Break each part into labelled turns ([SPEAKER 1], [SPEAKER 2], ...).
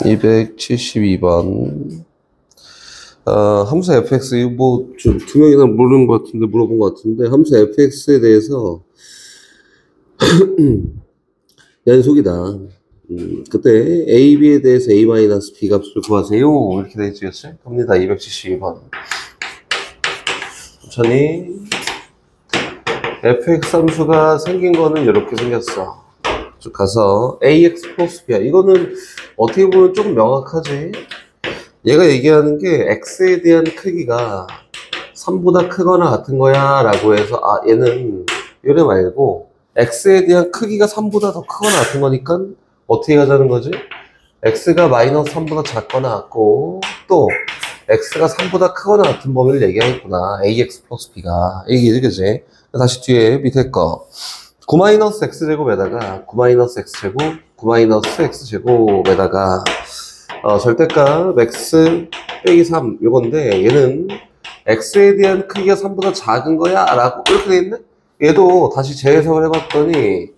[SPEAKER 1] 272번. 함수 fx, 이거 뭐, 두 명이나 모르는 것 같은데, 물어본 것 같은데, 함수 fx에 대해서, 연속이다. 그때 a, b에 대해서 a-b 값을 구하세요. 이렇게 돼 있겠지? 갑니다. 272번. 천천히. fx 함수가 생긴 거는 이렇게 생겼어. 쭉 가서 ax 플러스 b야. 이거는 어떻게 보면 조금 명확하지? 얘가 얘기하는 게 x에 대한 크기가 3보다 크거나 같은 거야 라고 해서 얘는 요래 말고 x에 대한 크기가 3보다 더 크거나 같은 거니까 어떻게 가자는 거지? x가 마이너스 3보다 작거나 같고 또 x가 3보다 크거나 같은 범위를 얘기하겠구나. ax 플러스 b가 이게 그지? 다시 뒤에 밑에 거 9-x제곱에다가 9-x제곱 9-x제곱에다가 절대값 x 빼기 3 요건데 얘는 x에 대한 크기가 3보다 작은 거야 라고 이렇게 돼 있네. 얘도 다시 재해석을 해봤더니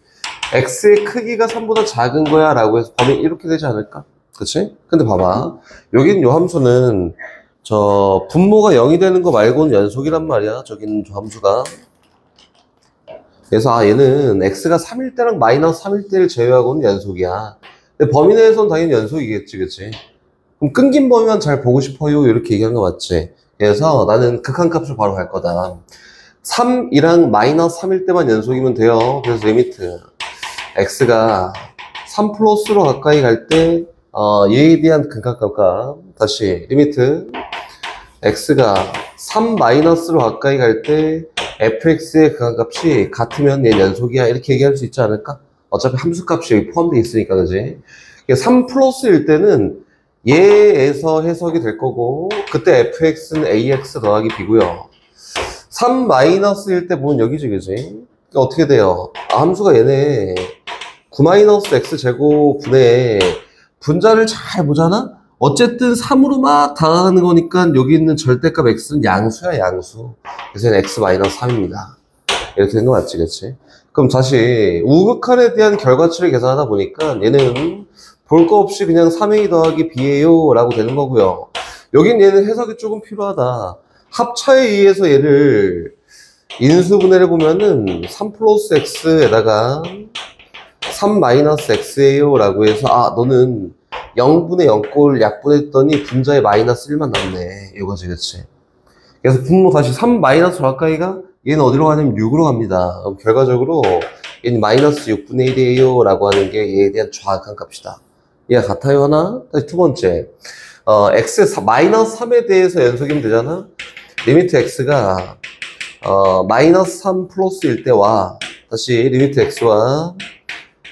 [SPEAKER 1] x의 크기가 3보다 작은 거야 라고 해서 범위 이렇게 되지 않을까? 그치? 근데 봐봐, 여긴 요 함수는 저 분모가 0이 되는 거 말고는 연속이란 말이야. 저기는 저 함수가. 그래서 얘는 x가 3일 때랑 마이너스 3일 때를 제외하고는 연속이야. 근데 범위 내에서는 당연히 연속이겠지, 그치? 그럼 끊긴 범위만 잘 보고 싶어요. 이렇게 얘기한 거 맞지? 그래서 나는 극한값을 바로 갈 거다. 3이랑 마이너스 3일 때만 연속이면 돼요. 그래서 리미트 x가 3 플러스로 가까이 갈 때 얘에 대한 극한값 다시 리미트 x가 3 마이너스로 가까이 갈 때 fx의 극한값이 같으면 얘 연속이야 이렇게 얘기할 수 있지 않을까? 어차피 함수값이 포함되어 있으니까 그지? 3 플러스일 때는 얘에서 해석이 될 거고 그때 fx는 ax 더하기 b고요. 3 마이너스일 때 보면 여기지 그지? 그러니까 어떻게 돼요? 함수가 얘네 9-x 제곱분의 분자를 잘 보잖아? 어쨌든 3으로 막 다가가는 거니까 여기 있는 절대값 x는 양수야 양수. 그래서 얘는 x-3입니다. 이렇게 된 거 맞지 그치? 그럼 다시 우극한에 대한 결과치를 계산하다 보니까 얘는 볼 거 없이 그냥 3a 더하기 b예요 라고 되는 거고요. 여긴 얘는 해석이 조금 필요하다. 합차에 의해서 얘를 인수분해를 보면은 3 플러스 x에다가 3 마이너스 x예요 라고 해서 너는 0분의 0꼴 약분했더니 분자에 마이너스 1만 남네. 이거지 그치? 그래서 분모 다시 3 마이너스 가까이가 얘는 어디로 가냐면 6으로 갑니다. 그럼 결과적으로 얘는 마이너스 6분의 1이에요 라고 하는 게 얘에 대한 정확한 값이다. 얘가 같아요 하나? 다시 두 번째 x 마이너스 3에 대해서 연속이면 되잖아. 리미트 x가 마이너스 3 플러스일 때와 다시 리미트 x와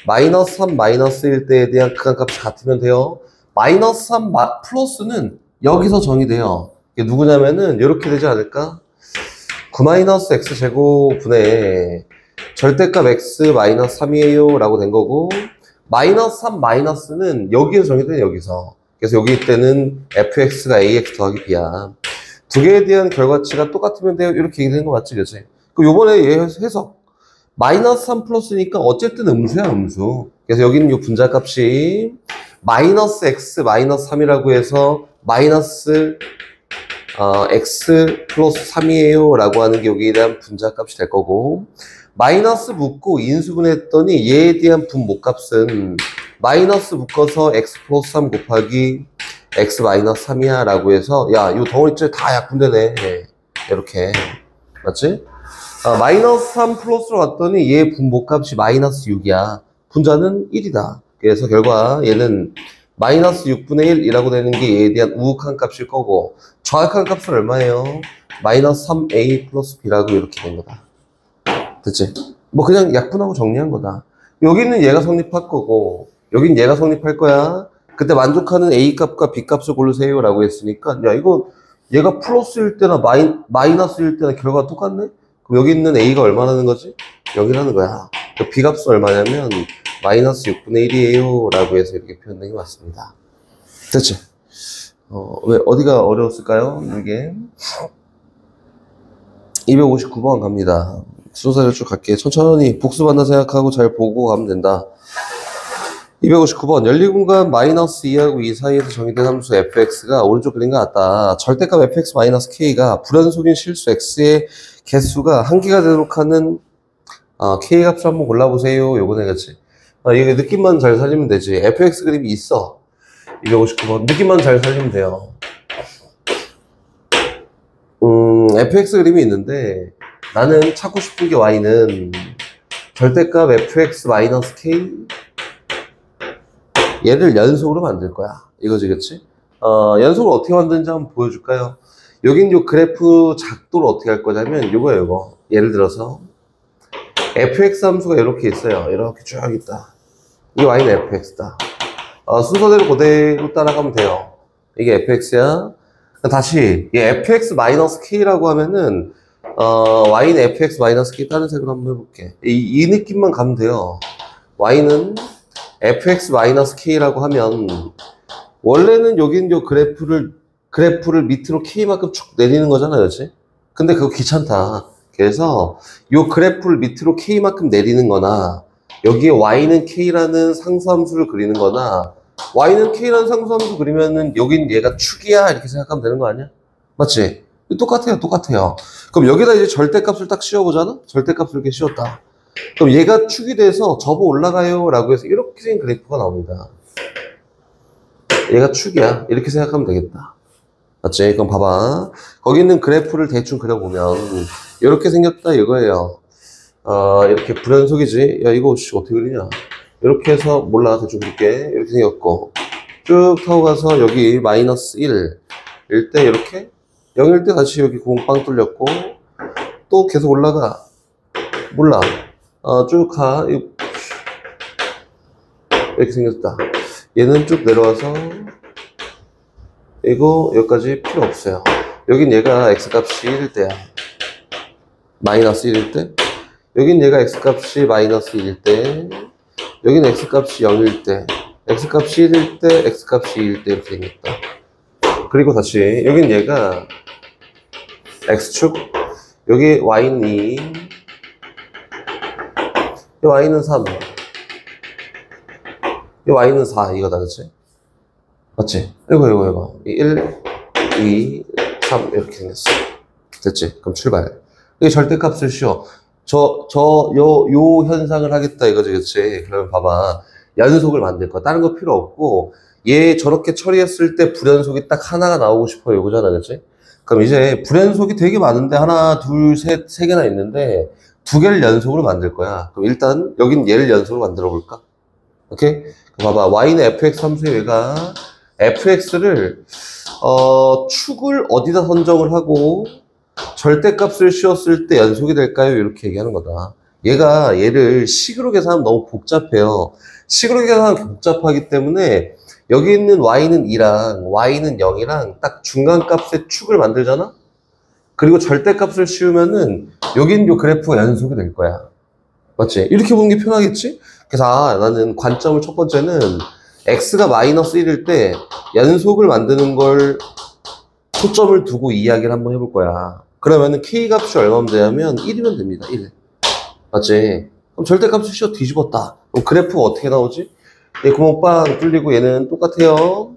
[SPEAKER 1] 마이너스 3 마이너스일 때에 대한 극한값이 같으면 돼요. 마이너스 3 플러스는 여기서 정의돼요. 이게 누구냐면은 이렇게 되지 않을까? 9-x 제곱분의 절대값 x-3이에요 라고 된 거고 마이너스 3 마이너스는 여기에서 정의돼 여기서. 그래서 여기 때는 fx가 ax 더하기 b야. 두 개에 대한 결과치가 똑같으면 돼요. 이렇게 얘기되는 거 맞지 그치? 그럼 요번에 얘 해석 마이너스 3 플러스니까 어쨌든 음수야 음수. 그래서 여기는 요 분자값이 마이너스 x 마이너스 3이라고 해서 마이너스 x 플러스 3이에요 라고 하는 게 여기에 대한 분자값이 될 거고 마이너스 묶고 인수분했더니 얘에 대한 분모값은 마이너스 묶어서 x 플러스 3 곱하기 x 마이너스 3이야 라고 해서 야 요 덩어리째 다 약분되네 이렇게 맞지? 마이너스 3 플러스로 갔더니 얘 분모값이 마이너스 6이야. 분자는 1이다. 그래서 결과 얘는 마이너스 6분의 1이라고 되는 게 얘에 대한 우극한 값일 거고 정확한 값은 얼마예요? 마이너스 3a 플러스 b라고 이렇게 된 거다. 됐지? 뭐 그냥 약분하고 정리한 거다. 여기는 얘가 성립할 거고 여긴 얘가 성립할 거야. 그때 만족하는 a 값과 b 값을 고르세요 라고 했으니까 야 이거 얘가 플러스일 때나 마이너스일 때나 결과가 똑같네? 그럼 여기 있는 a가 얼마라는 거지? 0이라는 거야. 그 b 값은 얼마냐면 마이너스 6분의 1이에요 라고 해서 이렇게 표현된 게 맞습니다. 됐지? 왜 어디가 어려웠을까요? 이게 259번 갑니다. 순서대로 쭉 갈게. 천천히 복습한다 생각하고 잘 보고 가면 된다. 259번 연립 공간 마이너스 2하고 2 사이에서 정의된 함수 fx가 오른쪽 그림과 같다. 절대값 fx 마이너스 k가 불연속인 실수 x의 개수가 한 개가 되도록 하는 k 값을 한번 골라보세요. 요거네, 그치? 이게 느낌만 잘 살리면 되지. fx 그림이 있어. 259번 느낌만 잘 살리면 돼요. fx 그림이 있는데 나는 찾고 싶은 게 y는 절대값 fx 마이너스 k 얘를 연속으로 만들 거야. 이거지, 그치? 연속으로 어떻게 만드는지 한번 보여줄까요? 여긴 요 그래프 작도를 어떻게 할 거냐면 요거예요, 요거. 예를 들어서 fx 함수가 이렇게 있어요. 이렇게 쭉 있다. 이 y는 fx다. 순서대로 그대로 따라가면 돼요. 이게 fx야. 다시 이 fx 마이너스 k라고 하면은 y는 fx 마이너스 k 다른 색으로 한번 해볼게. 이 느낌만 가면 돼요. y는 fx 마이너스 k라고 하면 원래는 여긴 요 그래프를 밑으로 k만큼 쭉 내리는 거잖아, 그렇지? 근데 그거 귀찮다. 그래서 요 그래프를 밑으로 k만큼 내리는 거나 여기에 y는 k라는 상수함수를 그리는 거나 y는 k라는 상수함수 그리면은 여긴 얘가 축이야 이렇게 생각하면 되는 거 아니야? 맞지? 똑같아요. 그럼 여기다 이제 절대값을 딱 씌워보잖아? 절대값을 이렇게 씌웠다. 그럼 얘가 축이 돼서 접어 올라가요 라고 해서 이렇게 생긴 그래프가 나옵니다. 얘가 축이야 이렇게 생각하면 되겠다. 맞지? 그럼 봐봐. 거기 있는 그래프를 대충 그려보면 이렇게 생겼다 이거예요. 이렇게 불연속이지? 야 이거 어떻게 그리냐? 이렇게 해서 몰라 대충 그릴게. 이렇게 생겼고 쭉 타고 가서 여기 마이너스 1일 때 이렇게 0일 때 다시 여기 구멍 빵 뚫렸고 또 계속 올라가. 몰라. 쭉 가. 이렇게 생겼다. 얘는 쭉 내려와서 이거 여기까지 필요 없어요. 여긴 얘가 x값이 1일 때야. 마이너스 1일 때. 여긴 얘가 x값이 마이너스 1일 때. 여긴 x값이 0일 때. x값이 1일 때, x값이 2일 때 이렇게 생겼다. 그리고 다시 여긴 얘가 x축. 여기 y는 2. 이 y는 3. 이 y는 4. 이거다, 그치? 맞지? 이거. 1, 2, 3. 이렇게 생겼어. 됐지? 그럼 출발. 이게 절대값을 씌워. 요 현상을 하겠다, 이거지, 그치? 그러면 봐봐. 연속을 만들 거야. 다른 거 필요 없고, 얘 저렇게 처리했을 때 불연속이 딱 하나가 나오고 싶어요. 이거잖아, 그치? 그럼 이제 불연속이 되게 많은데, 하나, 둘, 셋, 세 개나 있는데, 두 개를 연속으로 만들 거야. 그럼 일단 여긴 얘를 연속으로 만들어 볼까? 오케이? 봐봐. y는 fx 함수의 얘가 fx를 축을 어디다 선정을 하고 절대값을 씌웠을 때 연속이 될까요? 이렇게 얘기하는 거다. 얘를 식으로 계산하면 너무 복잡해요. 식으로 계산하면 복잡하기 때문에 여기 있는 y는 2랑 y는 0이랑 딱 중간값의 축을 만들잖아? 그리고 절대값을 씌우면은 여긴 요 그래프가 연속이 될 거야. 맞지? 이렇게 보는 게 편하겠지? 그래서 나는 관점을 첫 번째는 x가 마이너스 1일 때 연속을 만드는 걸 초점을 두고 이야기를 한번 해볼 거야. 그러면은 k 값이 얼마면 되냐면 1이면 됩니다. 1. 맞지? 그럼 절대값을 씌워 뒤집었다. 그럼 그래프가 어떻게 나오지? 얘 구멍 빵 뚫리고 얘는 똑같아요.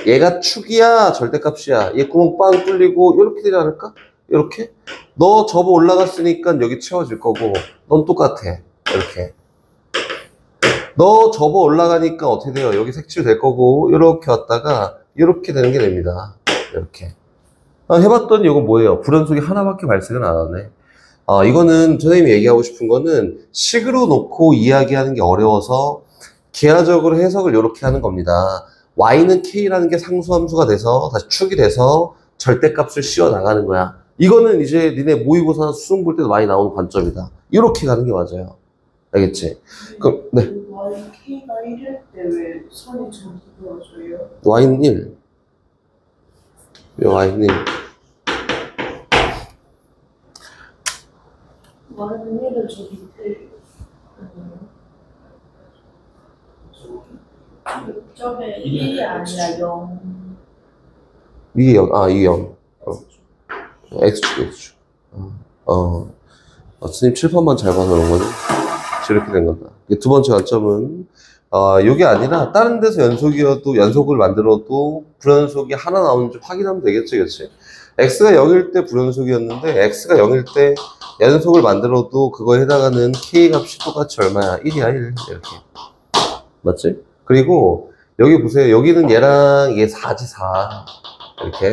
[SPEAKER 1] 얘가 축이야 절대값이야. 얘 구멍 빵 뚫리고 이렇게 되지 않을까? 이렇게? 너 접어 올라갔으니까 여기 채워질 거고 넌 똑같아. 이렇게. 너 접어 올라가니까 어떻게 돼요? 여기 색칠될 거고 이렇게 왔다가 이렇게 되는 게 됩니다. 이렇게. 해봤더니 이거 뭐예요? 불연속이 하나밖에 발생은 안 하네. 이거는 선생님이 얘기하고 싶은 거는 식으로 놓고 이야기하는 게 어려워서 계화적으로 해석을 이렇게 하는 겁니다. y는 k라는 게 상수함수가 돼서 다시 축이 돼서 절대값을 씌워 나가는 거야. 이거는 이제 니네 모의고사나 수능 볼 때도 많이 나오는 관점이다. 이렇게 가는 게 맞아요. 알겠지? 그럼 네.
[SPEAKER 2] y k가 1일 때 왜 선이 저기 그어져요?
[SPEAKER 1] y는 1. y는 1.
[SPEAKER 2] y는 1은 저 밑에 저게 1이 아니라 0.
[SPEAKER 1] 이게 0. 이게 0. X축. 스님 칠판만 잘 봐서 그런 거지. 이렇게 된 거다. 두 번째 관점은 요게 아니라 다른 데서 연속을 만들어도 불연속이 하나 나오는지 확인하면 되겠지, 그치? x가 0일 때 불연속이었는데 x가 0일 때 연속을 만들어도 그거에 해당하는 k 값이 똑같이 얼마야? 1이야, 1. 이렇게. 맞지? 그리고 여기 보세요. 여기는 얘랑 얘 4지, 4. 이렇게.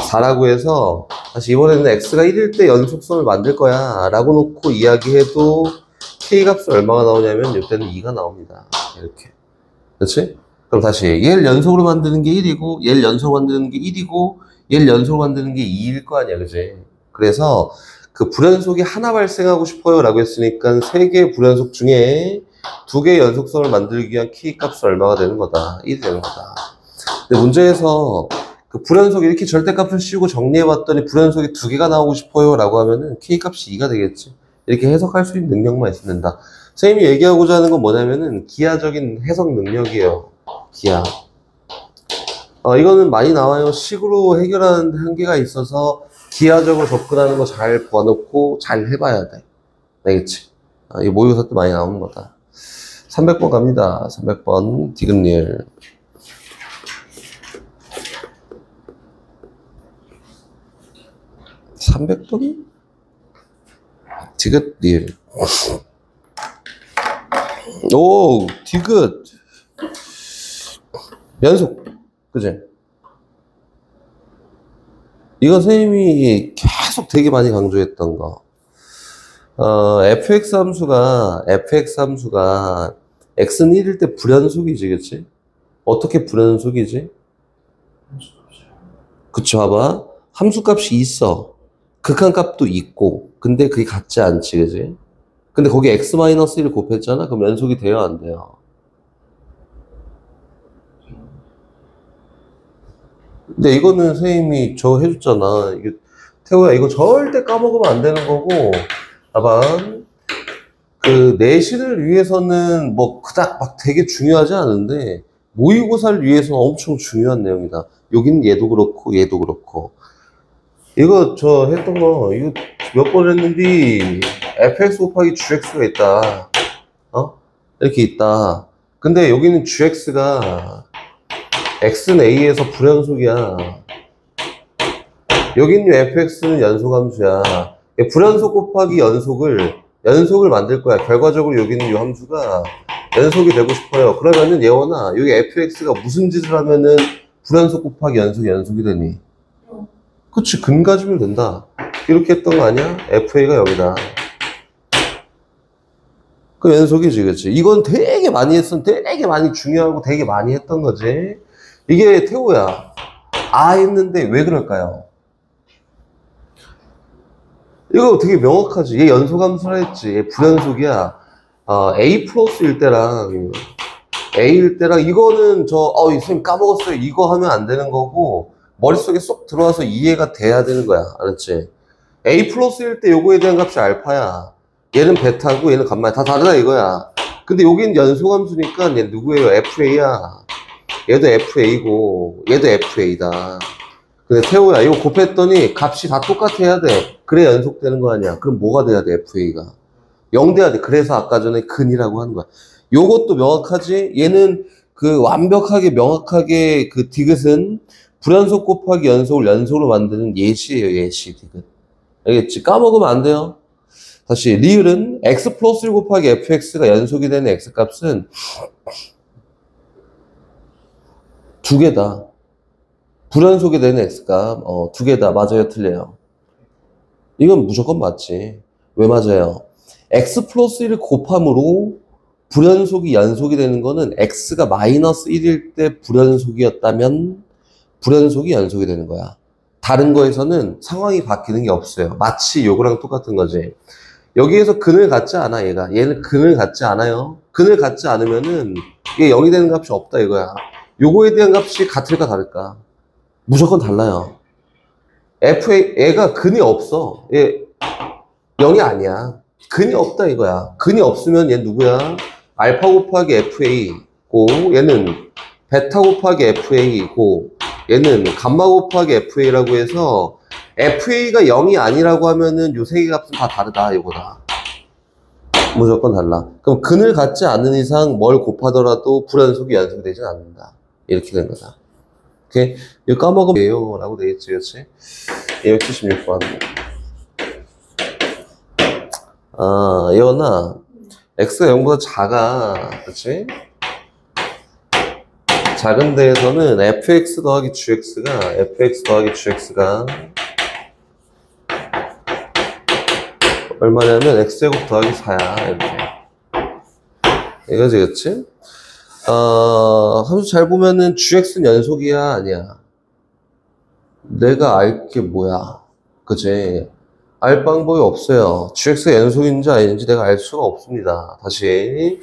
[SPEAKER 1] 4라고 해서 다시 이번에는 x가 1일 때 연속성을 만들 거야 라고 놓고 이야기해도 k 값이 얼마가 나오냐면 이때는 2가 나옵니다. 이렇게. 그렇지? 그럼 다시 얘를 연속으로 만드는 게 1이고 얘를 연속으로 만드는 게 1이고 얘를 연속으로 만드는 게 2일 거 아니야, 그지? 그래서 그 불연속이 하나 발생하고 싶어요 라고 했으니까 3개의 불연속 중에 2개의 연속성을 만들기 위한 k 값이 얼마가 되는 거다? 1이 되는 거다. 근데 문제에서 그 불연속 이렇게 절대값을 씌우고 정리해봤더니 불연속이 2개가 나오고 싶어요 라고 하면은 k 값이 2가 되겠지. 이렇게 해석할 수 있는 능력만 있으면 된다. 선생님이 얘기하고자 하는 건 뭐냐면은 기하적인 해석 능력이에요. 기하. 이거는 많이 나와요. 식으로 해결하는 한계가 있어서 기하적으로 접근하는 거 잘 봐놓고 잘 해봐야 돼. 알겠지? 이 모의고사 때 많이 나오는 거다. 300번 갑니다. 300번 디귿리을. 300번? 디귿리을. 오, 디귿. 연속. 그지? 이건 선생님이 계속 되게 많이 강조했던 거. fx 함수가 x는 1일 때 불연속이지, 그치? 어떻게 불연속이지? 그쵸, 봐봐. 함수값이 있어. 극한값도 있고, 근데 그게 같지 않지, 그지? 근데 거기 x-1을 곱했잖아? 그럼 연속이 돼요, 안 돼요? 근데 이거는 선생님이 저 해줬잖아. 이게, 태호야, 이거 절대 까먹으면 안 되는 거고, 봐봐. 그, 내신을 위해서는 뭐, 그닥 막 되게 중요하지 않은데, 모의고사를 위해서는 엄청 중요한 내용이다. 여기는 얘도 그렇고, 얘도 그렇고. 이거 저 했던 거, 이거 몇 번 했는데, fx 곱하기 gx가 있다. 이렇게 있다. 근데 여기는 gx가 x는 a에서 불연속이야. 여기는 fx는 연속함수야. 불연속 곱하기 연속을 만들 거야. 결과적으로 여기는 이 함수가 연속이 되고 싶어요. 그러면은 예원아, 여기 fx가 무슨 짓을 하면은 불연속 곱하기 연속이 되니? 그치, 근 가지면 된다. 이렇게 했던 거 아니야? fa가 여기다. 그 연속이지, 그치? 이건 되게 많이 되게 많이 중요하고 되게 많이 했던 거지. 이게 태호야. 했는데 왜 그럴까요? 이거 되게 명확하지. 얘 연속함수라 했지. 얘 불연속이야. a 플러스일 때랑 a일 때랑 이거는 선생님 까먹었어요. 이거 하면 안 되는 거고 머릿속에 쏙 들어와서 이해가 돼야 되는 거야. 알았지? a 플러스일 때 요거에 대한 값이 알파야. 얘는 베타고 얘는 감마야. 다 다르다 이거야. 근데 여긴 연속함수니까 얘 누구예요? fa야. 얘도 fa고 얘도 fa다. 근데 태호야, 이거 곱했더니 값이 다 똑같아야 돼. 그래 연속되는 거 아니야. 그럼 뭐가 돼야 돼, fa가? 0 돼야 돼. 그래서 아까 전에 근이라고 하는 거야. 요것도 명확하지? 얘는 그 완벽하게 명확하게 그 디귿은 불연속 곱하기 연속으로 만드는 예시예요, 예시 디귿. 알겠지? 까먹으면 안 돼요. 다시 리을은 x 플러스 1 곱하기 fx가 연속이 되는 x값은 두 개다. 불연속이 되는 x값, 두 개다. 맞아요, 틀려요? 이건 무조건 맞지. 왜 맞아요? x 플러스 1을 곱함으로 불연속이 연속이 되는 거는 x가 마이너스 1일 때 불연속이었다면 불연속이 연속이 되는 거야. 다른 거에서는 상황이 바뀌는 게 없어요. 마치 요거랑 똑같은 거지. 여기에서 근을 갖지 않아, 얘가. 얘는 근을 갖지 않아요. 근을 갖지 않으면은 이게 0이 되는 값이 없다, 이거야. 요거에 대한 값이 같을까, 다를까? 무조건 달라요. 얘가 근이 없어. 얘 0이 아니야. 근이 없다, 이거야. 근이 없으면 얘 누구야? 알파 곱하기 fa고, 얘는 베타 곱하기 fa고, 얘는 감마 곱하기 fa라고 해서 fa가 0이 아니라고 하면은 요 세 개 값은 다 다르다, 이거다. 무조건 달라. 그럼 근을 갖지 않는 이상 뭘 곱하더라도 불연속이 연속되진 않는다. 이렇게 된 거다. 오케이? 이거 까먹으면 예요 라고 되겠지, 그치? 276번. 아, 이거나 x가 0보다 작아. 그치? 작은 데에서는 fx 더하기 gx가 얼마냐면 x제곱 더하기 4야. 이렇게. 이거지, 그치? 함수 잘 보면은 gx는 연속이야, 아니야? 내가 알 게 뭐야? 그치? 알 방법이 없어요. gx가 연속인지 아닌지 내가 알 수가 없습니다. 다시.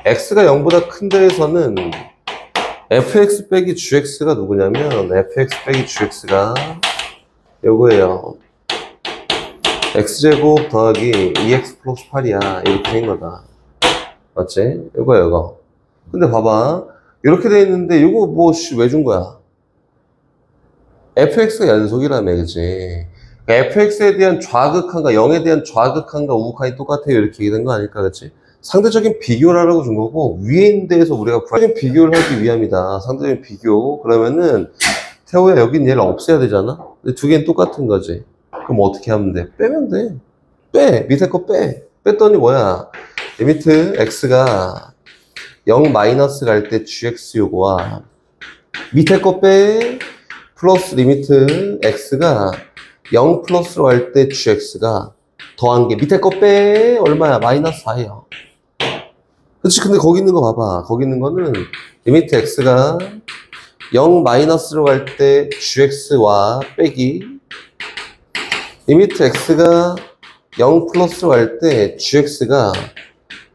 [SPEAKER 1] x가 0보다 큰 데에서는 fx 빼기 gx가 누구냐면 fx 빼기 gx가 요거예요. x제곱 더하기 2x 플러스 8이야. 이렇게 된 거다. 맞지? 요거야, 요거. 근데 봐봐. 이렇게 돼 있는데 요거 뭐 왜 준 거야? fx가 연속이라며, 그치? 그러니까 fx에 대한 좌극한과 0에 대한 좌극한과 우극한이 똑같아요. 이렇게 얘기된 거 아닐까, 그치? 상대적인 비교를 하라고 준 거고, 위에 있는 데에서 우리가 상대적인 비교를 하기 위함이다. 상대적인 비교. 그러면은, 태호야, 여긴 얘를 없애야 되잖아? 근데 두 개는 똑같은 거지. 그럼 어떻게 하면 돼? 빼면 돼. 빼! 밑에 거 빼! 뺐더니 뭐야? 리미트 x가 0 마이너스 갈 때 gx 요거와 밑에 거 빼! 플러스 리미트 x가 0 플러스로 갈 때 gx가 더한 게 밑에 거 빼! 얼마야? 마이너스 4예요. 그치? 근데 거기 있는 거 봐봐. 거기 있는 거는 리미트 x가 0 마이너스로 갈 때 gx와 빼기 리미트 x가 0 플러스로 갈 때 gx가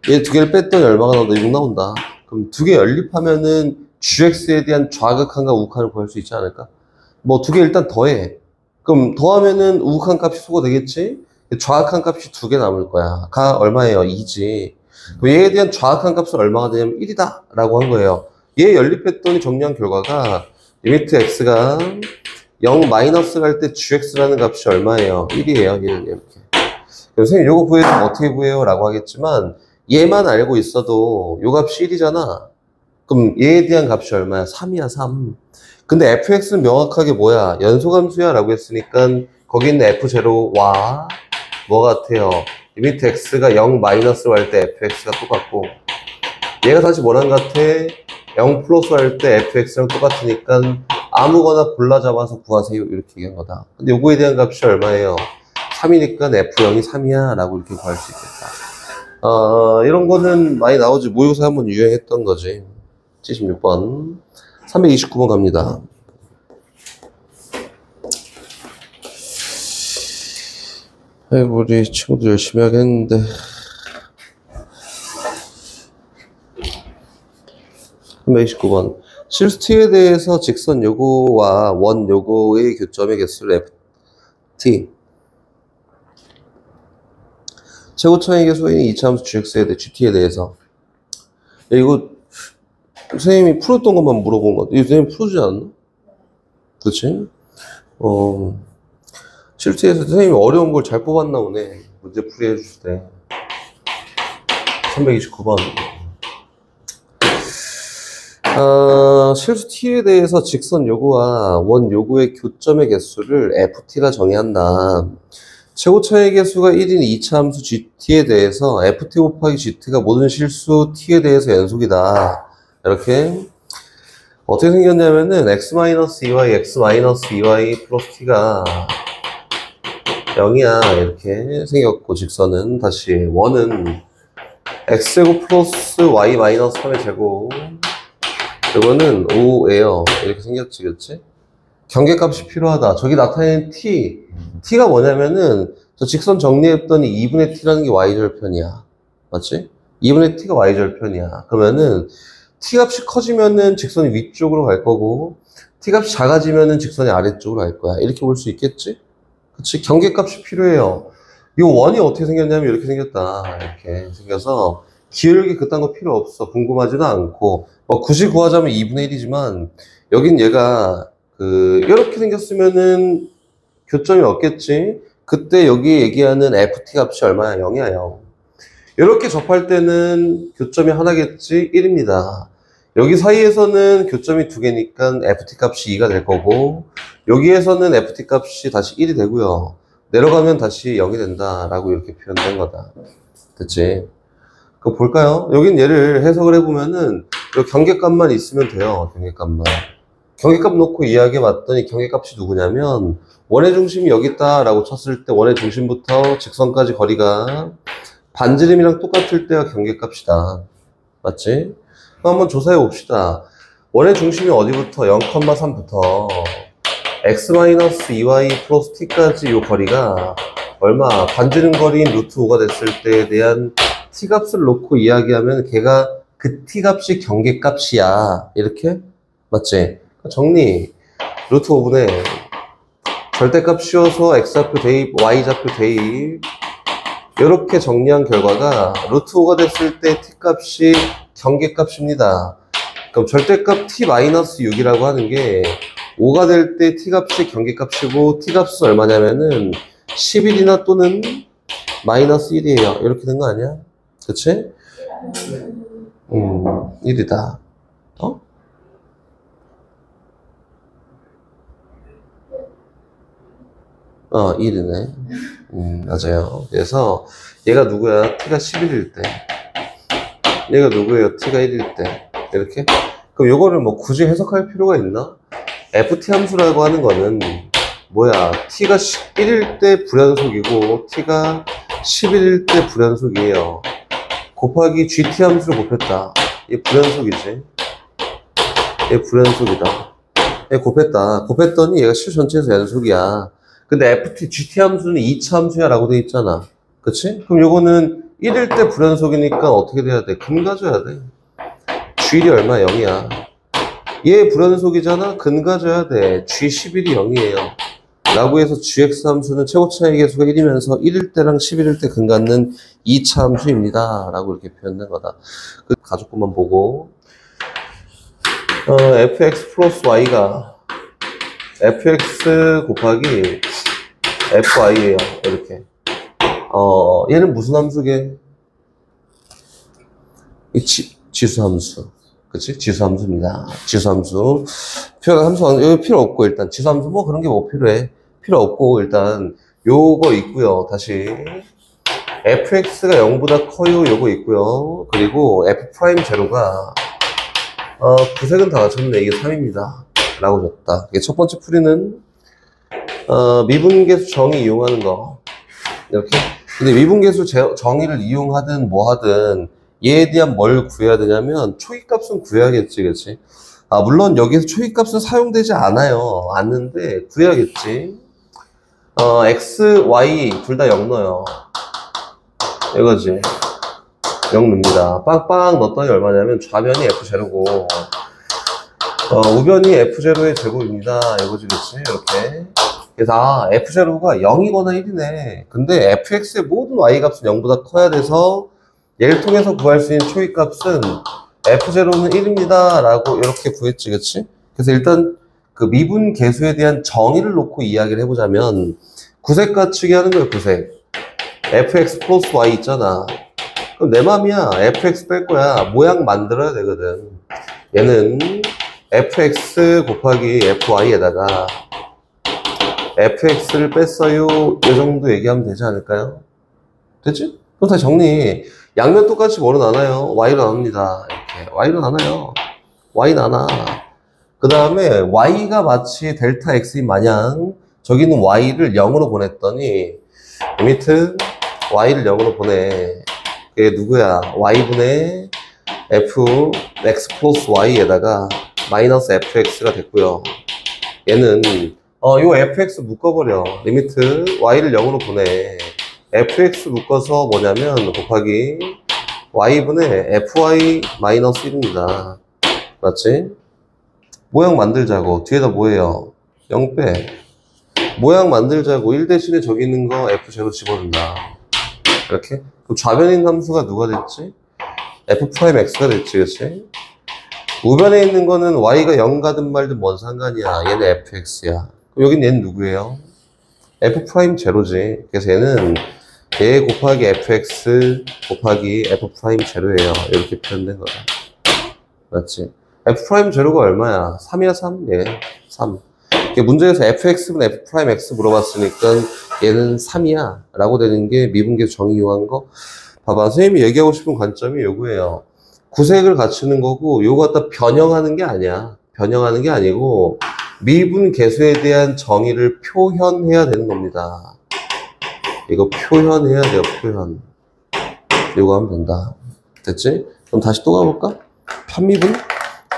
[SPEAKER 1] 얘 두 개를 뺐더니 얼마가 나온다? 6 나온다. 그럼 두 개 연립하면은 gx에 대한 좌극한과 우극한을 구할 수 있지 않을까? 뭐 두 개 일단 더해. 그럼 더하면은 우극한 값이 소거되겠지? 좌극한 값이 두 개 남을 거야. 가 얼마예요? 2지. 그럼 얘에 대한 좌극한 값은 얼마가 되냐면 1이다 라고 한 거예요. 얘 연립했더니 정리한 결과가 리미트 x가 0 마이너스 갈 때 gx라는 값이 얼마예요? 1이에요. 1 이렇게. 선생님 요거 구해주면 어떻게 구해요? 라고 하겠지만 얘만 알고 있어도 요 값이 1이잖아. 그럼 얘에 대한 값이 얼마야? 3이야 3. 근데 fx는 명확하게 뭐야? 연소함수야 라고 했으니까 거기 있는 f0와 뭐 같아요? 리미트 x가 0 마이너스로 할 때 fx가 똑같고 얘가 다시 뭐랑 같아? 0 플러스 할 때 fx랑 똑같으니까 아무거나 골라 잡아서 구하세요 이렇게 얘기한 거다. 근데 요거에 대한 값이 얼마예요? 3이니까 f0이 3이야 라고 이렇게 구할 수 있겠다. 이런 거는 많이 나오지. 모의고사 한번 유행했던 거지. 76번 329번 갑니다. 아이고 우리 친구들 열심히 하겠는데 329번 실수 t에 대해서 직선 요거와 원 요거의 교점의 개수를 ft 최고차의 개수인 이차함수 gx에 대해 gt에 대해서 이거 선생님이 풀었던 것만 물어본 것 같아. 이거 선생님 풀어주지 않았나? 그치? 실제에서 선생님이 어려운 걸 잘 뽑았나 보네. 문제풀이 해줄 때. 329번. 실수 t에 대해서 직선 요구와 원 요구의 교점의 개수를 ft가 정의한다. 최고차의 개수가 1인 2차 함수 gt에 대해서 ft 곱하기 gt가 모든 실수 t에 대해서 연속이다. 이렇게 어떻게 생겼냐면은 x-2y, x-2y 플러스 t가 0이야 이렇게 생겼고 직선은 다시 원은 x제곱 플러스 y 마이너스 3의 제곱 이거는 5예요. 이렇게 생겼지, 그치? 경계값이 필요하다. 저기 나타낸 t가 뭐냐면은 저 직선 정리했더니 2분의 t라는 게 y절편이야. 맞지? 2분의 t가 y절편이야. 그러면은 t값이 커지면은 직선이 위쪽으로 갈 거고 t값이 작아지면은 직선이 아래쪽으로 갈 거야. 이렇게 볼 수 있겠지? 그치? 경계값이 필요해요. 이 원이 어떻게 생겼냐면 이렇게 생겼다. 이렇게 생겨서 기울기 그딴 거 필요 없어. 궁금하지도 않고 뭐 굳이 구하자면 2분의 1이지만 여긴 얘가 이렇게 생겼으면은 교점이 없겠지? 그때 여기 얘기하는 ft 값이 얼마야? 0이야, 0. 이렇게 접할 때는 교점이 하나겠지? 1입니다. 여기 사이에서는 교점이 두 개니까 ft 값이 2가 될 거고, 여기에서는 ft 값이 다시 1이 되고요. 내려가면 다시 0이 된다라고 이렇게 표현된 거다. 됐지? 그거 볼까요? 여긴 얘를 해석을 해보면은 이 경계값만 있으면 돼요. 경계값만. 경계값 놓고 이야기해 봤더니 경계값이 누구냐면 원의 중심이 여기 있다라고 쳤을 때 원의 중심부터 직선까지 거리가 반지름이랑 똑같을 때가 경계값이다. 맞지? 그럼 한번 조사해 봅시다. 원의 중심이 어디부터? 0,3부터 x-2y 플러스 t까지 이 거리가 얼마? 반지름 거리인 루트 5가 됐을 때에 대한 t값을 놓고 이야기하면 걔가 그 t값이 경계값이야. 이렇게? 맞지? 정리. 루트 5분의 절대값 씌워서 x좌표 대입, y좌표 대입. 이렇게 정리한 결과가 루트 5가 됐을 때 t값이 경계값입니다. 그럼 절대값 t-6이라고 하는 게 5가 될 때 t값이 경계값이고 t값은 얼마냐면은 11이나 또는 마이너스 1이에요. 이렇게 된 거 아니야? 그치? 1이다. 어? 어, 1이네. 맞아요. 그래서 얘가 누구야? t가 11일 때. 얘가 누구예요? t가 1일 때. 이렇게? 그럼 요거를 뭐 굳이 해석할 필요가 있나? ft 함수라고 하는 거는 뭐야? t가 1일 때 불연속이고 t가 11일 때 불연속이에요. 곱하기 gt 함수를 곱했다. 얘 불연속이지. 얘 불연속이다. 얘 곱했다. 곱했더니 얘가 실 전체에서 연속이야. 근데 ft, gt 함수는 2차 함수야 라고 돼 있잖아. 그치? 그럼 요거는 1일 때 불연속이니까 어떻게 돼야 돼? 근 가져야 돼. g1이 얼마? 0이야. 얘 불연속이잖아? 근 가져야 돼. g11이 0이에요. 라고 해서 gx 함수는 최고차의 계수가 1이면서 1일 때랑 11일 때 근 갖는 2차 함수입니다. 라고 이렇게 표현된 거다. 그 가족분만 보고 fx 플러스 y가 fx 곱하기 fy예요. 이렇게. 얘는 무슨 함수게? 지수함수. 그치? 지수함수입니다. 지수함수. 여기 필요 없고, 일단. 지수함수 뭐 그런 게 뭐 필요해? 필요 없고, 일단, 요거 있고요. 다시. fx가 0보다 커요. 요거 있고요. 그리고 f'0가, 구색은 다 맞췄네. 이게 3입니다. 라고 줬다. 이게 첫 번째 풀이는, 미분계수 정의 이용하는 거. 이렇게. 근데 미분계수 정의를 이용하든 뭐 하든, 얘에 대한 뭘 구해야 되냐면 초기값은 구해야겠지, 그치? 물론 여기서 초기값은 사용되지 않는데 구해야겠지. x, y 둘 다 0 넣어요. 이거지. 0 넣습니다. 빵빵 넣었더니 얼마냐면 좌변이 f0고 우변이 f0의 제곱입니다. 이거지, 그치? 이렇게. 그래서 f0가 0이거나 1이네. 근데 fx의 모든 y 값은 0보다 커야 돼서 얘를 통해서 구할 수 있는 초기값은 f0는 1입니다. 라고 이렇게 구했지, 그치? 그래서 일단 그 미분 계수에 대한 정의를 놓고 이야기를 해보자면 구색 갖추기 하는 거예요, 구색. fx 플러스 y 있잖아. 그럼 내 맘이야. fx 뺄 거야. 모양 만들어야 되거든. 얘는 fx 곱하기 fy에다가 fx를 뺐어요. 이 정도 얘기하면 되지 않을까요? 됐지? 그럼 다시 정리. 양면 똑같이 뭐로 나눠요? y로 나눕니다. 이렇게. y로 나눠요. y 나눠. 그 다음에 y가 마치 델타 x인 마냥 저기는 y를 0으로 보냈더니 리미트 y를 0으로 보내. 그게 누구야? y분의 f x 플러스 y에다가 마이너스 fx가 됐고요. 얘는 요 fx 묶어버려. 리미트 y를 0으로 보내. fx 묶어서 뭐냐면 곱하기 y분의 fy 마이너스 1입니다. 맞지? 모양 만들자고. 뒤에다 뭐예요? 0 빼. 모양 만들자고. 1 대신에 저기 있는 거 f0 집어넣는다. 이렇게. 그럼 좌변인 함수가 누가 됐지? f'x가 됐지, 그치? 우변에 있는 거는 y가 0 가든 말든 뭔 상관이야. 얘는 fx야. 그럼 여긴 얘는 누구예요? f'0지. 그래서 얘는 얘 곱하기 fx 곱하기 f 프라임 제로예요. 이렇게 표현된 거다. 맞지? f 프라임 제로가 얼마야? 3이야 3? 예, 3. 문제에서 fx분 f 프라임 x 물어봤으니까 얘는 3이야 라고 되는 게 미분계 정의 이용한 거. 봐봐, 선생님이 얘기하고 싶은 관점이 요거예요. 구색을 갖추는 거고 요거 갖다 변형하는 게 아니야. 변형하는 게 아니고 미분 계수에 대한 정의를 표현해야 되는 겁니다. 이거 표현해야 돼요. 표현. 요거 하면 된다. 됐지? 그럼 다시 또 가볼까? 편미분?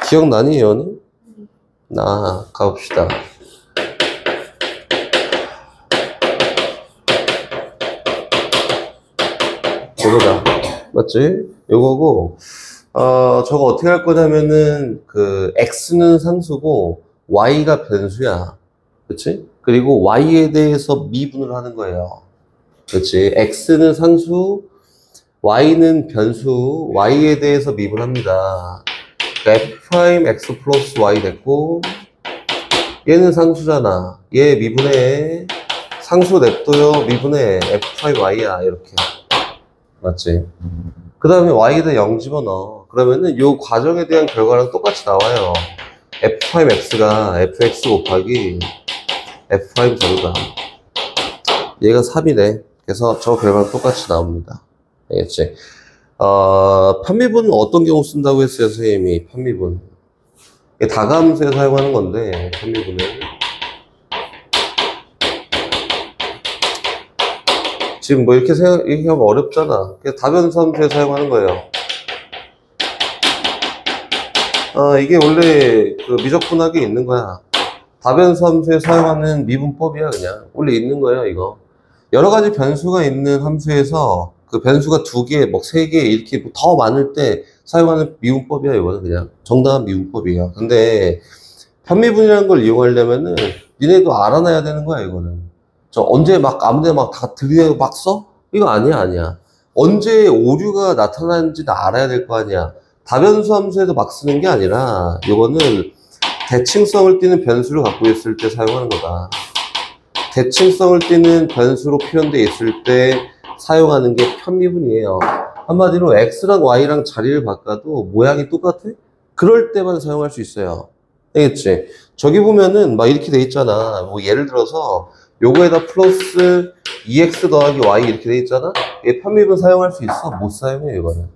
[SPEAKER 1] 기억나니, 예언이? 가봅시다. 요거다. 맞지? 요거고, 저거 어떻게 할 거냐면은, x는 상수고, y가 변수야. 그치? 그리고 y에 대해서 미분을 하는 거예요. 그치? x는 상수, y는 변수, y에 대해서 미분합니다. 그러니까 f' x 플러스 y 됐고, 얘는 상수잖아. 얘 미분해. 상수 냅둬요. 미분해. f'y야. 이렇게. 맞지? 그 다음에 y에다 0 집어넣어. 그러면은 요 과정에 대한 결과랑 똑같이 나와요. f'x가 fx 곱하기 f'제로다. 얘가 3이네. 그래서 저 결과랑 똑같이 나옵니다. 알겠지? 편미분은 어떤 경우 쓴다고 했어요, 선생님이? 편미분. 이게 다감수에 사용하는 건데, 편미분은. 지금 뭐 이렇게 하면 어렵잖아. 그냥 다변수 함수에 사용하는 거예요. 이게 원래 미적분하게 있는 거야. 다변수 함수에 사용하는 미분법이야, 그냥. 원래 있는 거예요, 이거. 여러 가지 변수가 있는 함수에서 그 변수가 2개, 뭐 3개, 이렇게 더 많을 때 사용하는 미분법이야, 이거는 그냥. 정당한 미분법이야. 근데 편미분이라는 걸 이용하려면은 니네도 알아놔야 되는 거야, 이거는. 언제 막 아무데나 막 다 들이대고 막 써? 이거 아니야. 언제 오류가 나타나는지도 알아야 될 거 아니야. 다변수 함수에도 막 쓰는 게 아니라 이거는 대칭성을 띠는 변수를 갖고 있을 때 사용하는 거다. 대칭성을 띠는 변수로 표현되어 있을 때 사용하는 게 편미분이에요. 한마디로 x랑 y랑 자리를 바꿔도 모양이 똑같아? 그럴 때만 사용할 수 있어요. 알겠지? 저기 보면은 막 이렇게 돼 있잖아. 뭐 예를 들어서 요거에다 플러스 2x 더하기 y 이렇게 돼 있잖아? 얘 편미분 사용할 수 있어? 못 사용해, 이거는.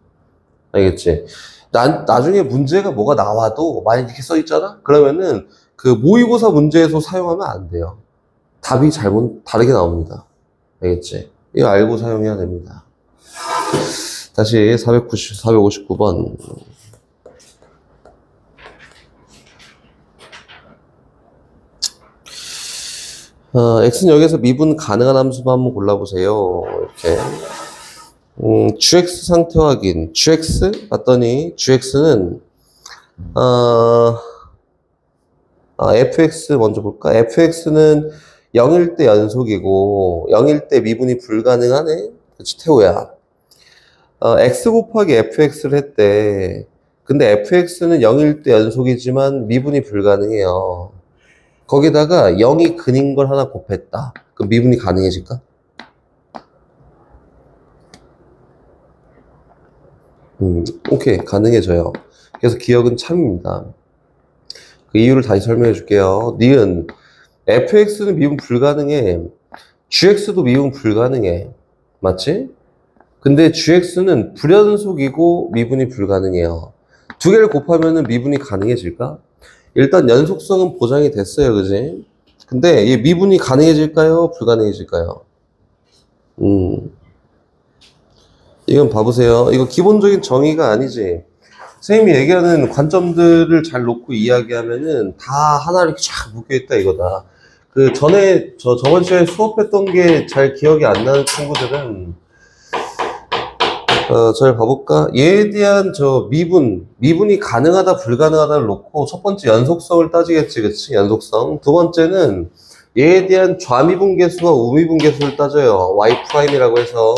[SPEAKER 1] 알겠지? 나중에 문제가 뭐가 나와도 만약 이렇게 써 있잖아? 그러면은 모의고사 문제에서 사용하면 안 돼요. 답이 다르게 나옵니다. 알겠지? 이거 알고 사용해야 됩니다. 다시 459번. x는 여기서 미분 가능한 함수만 한번 골라보세요. 이렇게. gx 상태 확인. gx 봤더니 gx는 fx 먼저 볼까? fx는 0일 때 연속이고 0일 때 미분이 불가능하네. 그치, 태호야. x 곱하기 fx를 했대. 근데 fx는 0일 때 연속이지만 미분이 불가능해요. 거기다가 0이 근인 걸 하나 곱했다. 그럼 미분이 가능해질까? 오케이, 가능해져요. 그래서 기억은 참입니다. 그 이유를 다시 설명해 줄게요. 니은 fx는 미분 불가능해. gx도 미분 불가능해. 맞지? 근데 gx는 불연속이고 미분이 불가능해요. 두 개를 곱하면은 미분이 가능해질까? 일단 연속성은 보장이 됐어요, 그지? 근데 이 미분이 가능해질까요? 불가능해질까요? 이건 봐보세요. 이거 기본적인 정의가 아니지. 선생님이 얘기하는 관점들을 잘 놓고 이야기하면은 다 하나 이렇게 쫙 묶여있다 이거다. 저번 시간에 수업했던 게 잘 기억이 안 나는 친구들은 잘 봐볼까? 얘에 대한 미분이 가능하다, 불가능하다를 놓고 첫 번째 연속성을 따지겠지, 그치? 연속성. 두 번째는 얘에 대한 좌미분계수와 우미분계수를 따져요. y'이라고 해서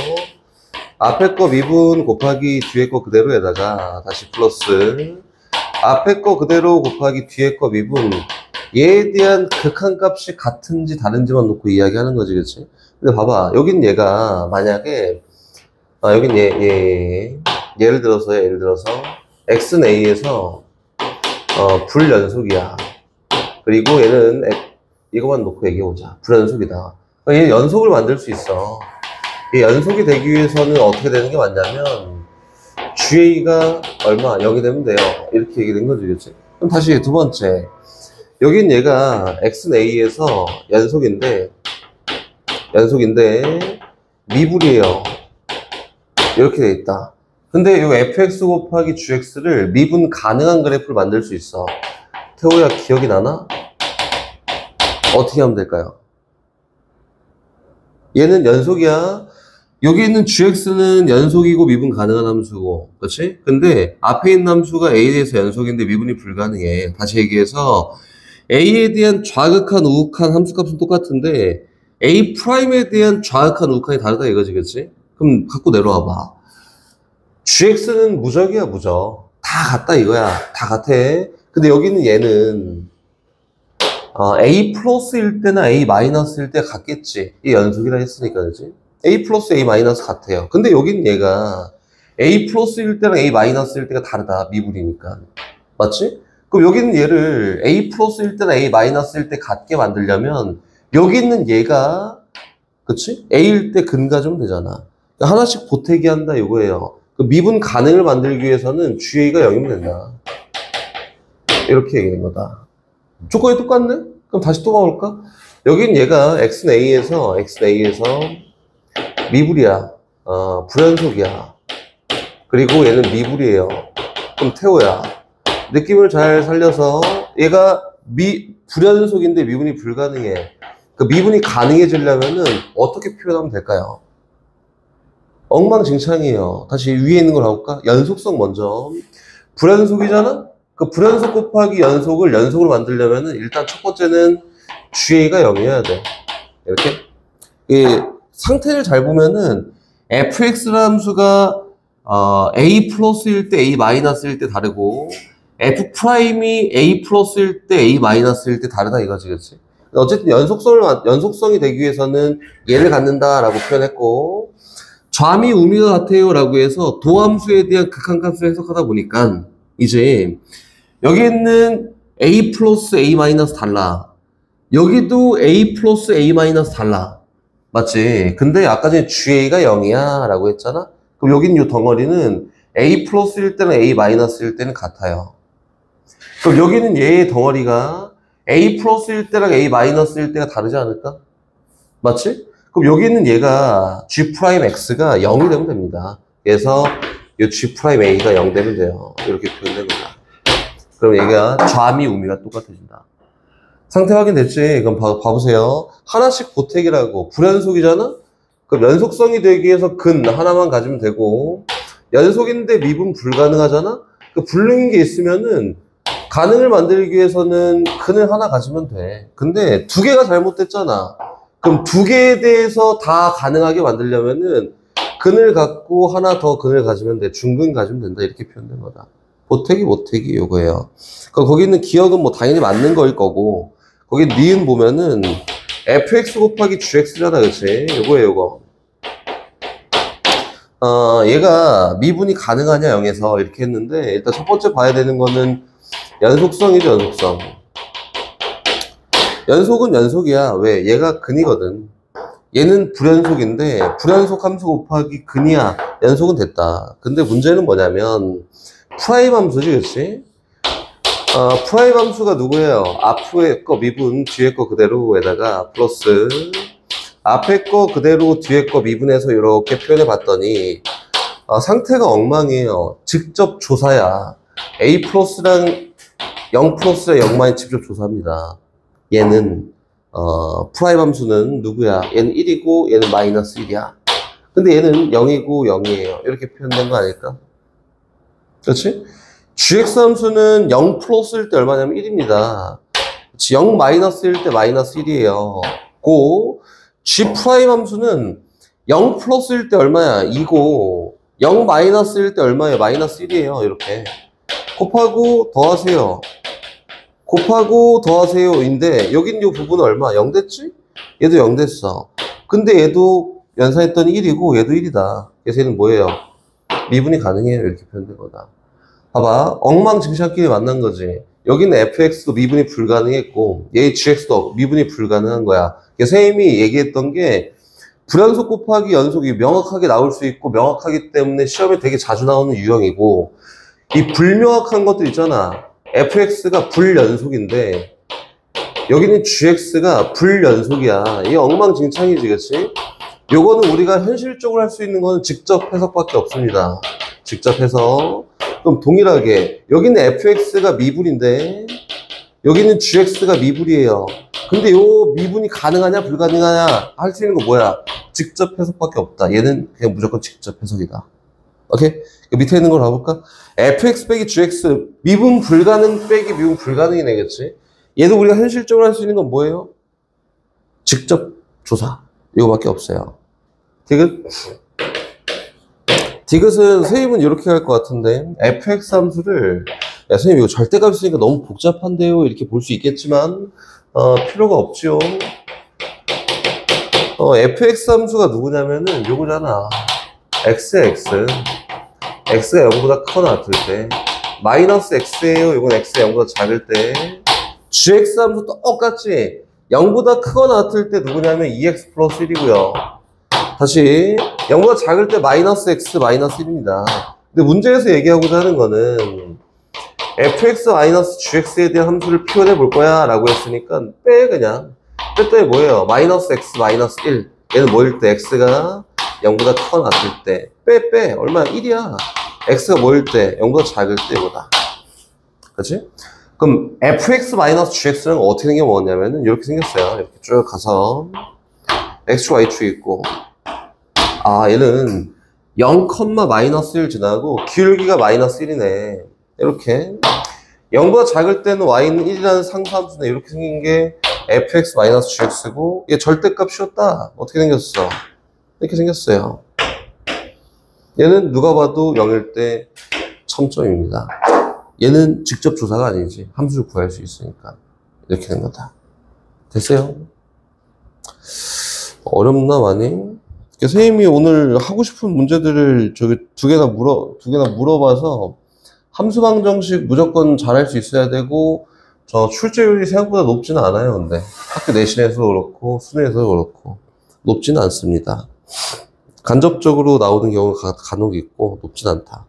[SPEAKER 1] 앞에 거 미분 곱하기 뒤에 거 그대로에다가 다시 플러스 앞에 거 그대로 곱하기 뒤에 거 미분 얘에 대한 극한값이 같은지 다른지만 놓고 이야기하는 거지, 그치? 근데 봐봐. 여긴 얘가 만약에 여긴 예를 들어서 x는 a에서 불연속이야. 그리고 얘는 이거만 놓고 얘기해보자. 불연속이다. 얘 연속을 만들 수 있어. 이 연속이 되기 위해서는 어떻게 되는 게 맞냐면 GA가 얼마? 0이 되면 돼요. 이렇게 얘기된 거지, 그치? 그럼 다시 두 번째. 여긴 얘가 x는 a에서 연속인데 미분이에요. 이렇게 돼 있다. 근데 이 fx 곱하기 gx를 미분 가능한 그래프를 만들 수 있어. 태호야, 기억이 나나? 어떻게 하면 될까요? 얘는 연속이야. 여기 있는 gx는 연속이고 미분 가능한 함수고, 그렇지? 근데 앞에 있는 함수가 a에 대해서 연속인데 미분이 불가능해. 다시 얘기해서 a에 대한 좌극한 우극한 함수값은 똑같은데 a 프라임에 대한 좌극한 우극한이 다르다 이거지, 그렇지? 그럼 갖고 내려와봐. gx는 무적이야, 무적. 다 같다 이거야. 다 같아. 근데 여기는 얘는 a 플러스일 때나 a 마이너스일 때 같겠지. 이 연속이라 했으니까, 그렇지? a 플러스 a 마이너스 같아요. 근데 여기는 얘가 a 플러스일 때랑 a 마이너스일 때가 다르다. 미분이니까. 맞지? 그럼 여기는 얘를 a 플러스일 때나 a 마이너스일 때 같게 만들려면 여기 있는 얘가, 그치? a일 때 근 가지면 되잖아. 하나씩 보태기 한다 이거예요. 그 미분 가능을 만들기 위해서는 GA가 0이면 된다. 이렇게 얘기된 거다. 조건이 똑같네? 그럼 다시 또 가볼까? 여긴 얘가 x는 a에서 미불이야. 불연속이야. 그리고 얘는 미불이에요. 그럼 태호야. 느낌을 잘 살려서 얘가 불연속인데 미분이 불가능해. 그 미분이 가능해지려면은 어떻게 표현하면 될까요? 엉망진창이에요. 다시 위에 있는 걸 해볼까? 연속성 먼저. 불연속이잖아? 그 불연속 곱하기 연속을 연속으로 만들려면은 일단 첫 번째는 GA가 0이어야 돼. 이렇게. 이 상태를 잘 보면은 fx라는 함수가 a 플러스일 때 a 마이너스일 때 다르고 f 프라임이 a 플러스일 때 a 마이너스일 때 다르다 이거지, 그렇지? 어쨌든 연속성이 되기 위해서는 얘를 갖는다라고 표현했고 좌미 우미가 같아요 라고 해서 도함수에 대한 극한값을 해석하다 보니까 이제 여기 있는 a 플러스 a 마이너스 달라. 여기도 a 플러스 a 마이너스 달라. 맞지? 근데 아까 전에 GA가 0이야 라고 했잖아? 그럼 여기 있는 이 덩어리는 a 플러스일 때는 a 마이너스일 때는 같아요. 그럼 여기 있는 얘의 덩어리가 a 플러스일 때랑 a 마이너스일 때가 다르지 않을까? 맞지? 그럼 여기 있는 얘가 G'X가 0이 되면 됩니다. 그래서 이 G'A가 0 되면 돼요. 이렇게 표현된 거다. 그럼 얘가 좌미 우미가 똑같아진다. 상태 확인됐지? 그럼 봐보세요. 하나씩 보태기라고. 불연속이잖아? 그럼 연속성이 되기 위해서 근 하나만 가지면 되고 연속인데 미분 불가능하잖아? 그 불능인 게 있으면은 가능을 만들기 위해서는 근을 하나 가지면 돼. 근데 두 개가 잘못됐잖아. 그럼 두 개에 대해서 다 가능하게 만들려면은 근을 갖고 하나 더 근을 가지면 돼. 중근 가지면 된다. 이렇게 표현된 거다. 보태기 모태기 요거예요. 그럼 거기 있는 기억은 뭐 당연히 맞는 거일 거고 거기 니은 보면은 fx 곱하기 gx잖아, 그치? 요거예요, 요거. 얘가 미분이 가능하냐 0에서 이렇게 했는데 일단 첫 번째 봐야 되는 거는 연속성이죠, 연속성. 연속은 연속이야. 왜? 얘가 근이거든. 얘는 불연속인데 불연속 함수 곱하기 근이야. 연속은 됐다. 근데 문제는 뭐냐면 프라임 함수지, 그치? 프라임 함수가 누구예요? 앞에 거 미분, 뒤에 거 그대로에다가 플러스 앞에 거 그대로 뒤에 거 미분해서 이렇게 표현해 봤더니 상태가 엉망이에요. 직접 조사야. A 플러스랑 0 플러스랑 0만이 직접 조사합니다. 얘는 프라임 함수는 누구야? 얘는 1이고 얘는 마이너스 1이야. 근데 얘는 0이고 0이에요. 이렇게 표현된 거 아닐까? 그렇지? gx 함수는 0 플러스일 때 얼마냐면 1입니다. 0 마이너스일 때 마이너스 1이에요. 고 g 프라임 함수는 0 플러스일 때 얼마야? 2고 0 마이너스일 때 얼마예요? 마이너스 1이에요. 이렇게 곱하고 더하세요. 곱하고 더하세요인데 여긴 이 부분은 얼마? 0 됐지? 얘도 0 됐어. 근데 얘도 연산했더니 1이고 얘도 1이다. 그래서 얘는 뭐예요? 미분이 가능해요. 이렇게 표현된 거다. 봐봐. 엉망진창끼리 만난 거지. 여기는 fx도 미분이 불가능했고 얘 gx도 미분이 불가능한 거야. 그래서 선생님이 얘기했던 게 불연속 곱하기 연속이 명확하게 나올 수 있고 명확하기 때문에 시험에 되게 자주 나오는 유형이고 이 불명확한 것들 있잖아. fx가 불연속인데 여기는 gx가 불연속이야. 이게 엉망진창이지, 그치? 요거는 우리가 현실적으로 할 수 있는 거는 직접 해석밖에 없습니다. 직접 해석. 그럼 동일하게 여기는 fx가 미분인데 여기는 gx가 미분이에요. 근데 요 미분이 가능하냐 불가능하냐 할 수 있는 거 뭐야? 직접 해석밖에 없다. 얘는 그냥 무조건 직접 해석이다. 오케이? 밑에 있는 걸 봐볼까? fx 빼기 gx 미분 불가능 빼기 미분 불가능이네, 그치? 얘도 우리가 현실적으로 할 수 있는 건 뭐예요? 직접 조사. 이거밖에 없어요. 디귿? 디귿은 선생님은 이렇게 할 것 같은데 fx 함수를 야 선생님 이거 절대값 있으니까 너무 복잡한데요 이렇게 볼 수 있겠지만 필요가 없지요. fx 함수가 누구냐면은 요거잖아. x가 0보다 크거나 같을 때 마이너스 x예요. 요건 x가 0보다 작을 때 gx 함수 똑같이 0보다 크거나 같을 때 누구냐면 2x 플러스 1이고요. 다시 0보다 작을 때 마이너스 x 마이너스 1입니다. 근데 문제에서 얘기하고자 하는 거는 fx 마이너스 gx에 대한 함수를 표현해 볼 거야 라고 했으니까 빼 그냥. 뺐더니 뭐예요? 마이너스 x 마이너스 1. 얘는 뭐일 때? x가 0보다 크거나 같을 때. 빼. 얼마야? 1이야. x가 뭐일 때? 0보다 작을 때보다. 그치? 그럼 fx 마이너스 gx는 어떻게 생겨먹었냐면은 이렇게 생겼어요. 이렇게 쭉 가서 x축 y축이 있고 얘는 0, 마이너스 1 지나고 기울기가 마이너스 1이네. 이렇게 0보다 작을 때는 y는 1이라는 상수함수네. 이렇게 생긴 게 fx 마이너스 gx고 이게 절대값 씌웠다. 어떻게 생겼어? 이렇게 생겼어요. 얘는 누가 봐도 0일 때 1000점입니다. 얘는 직접 조사가 아니지. 함수를 구할 수 있으니까 이렇게 된 거다. 됐어요? 어렵나 많이? 선생님이 오늘 하고 싶은 문제들을 저기 두 개나 물어봐서 함수 방정식 무조건 잘할 수 있어야 되고 저 출제율이 생각보다 높지는 않아요. 근데 학교 내신에서도 그렇고 수능에서도 그렇고 높지는 않습니다. 간접적으로 나오는 경우가 간혹 있고 높진 않다.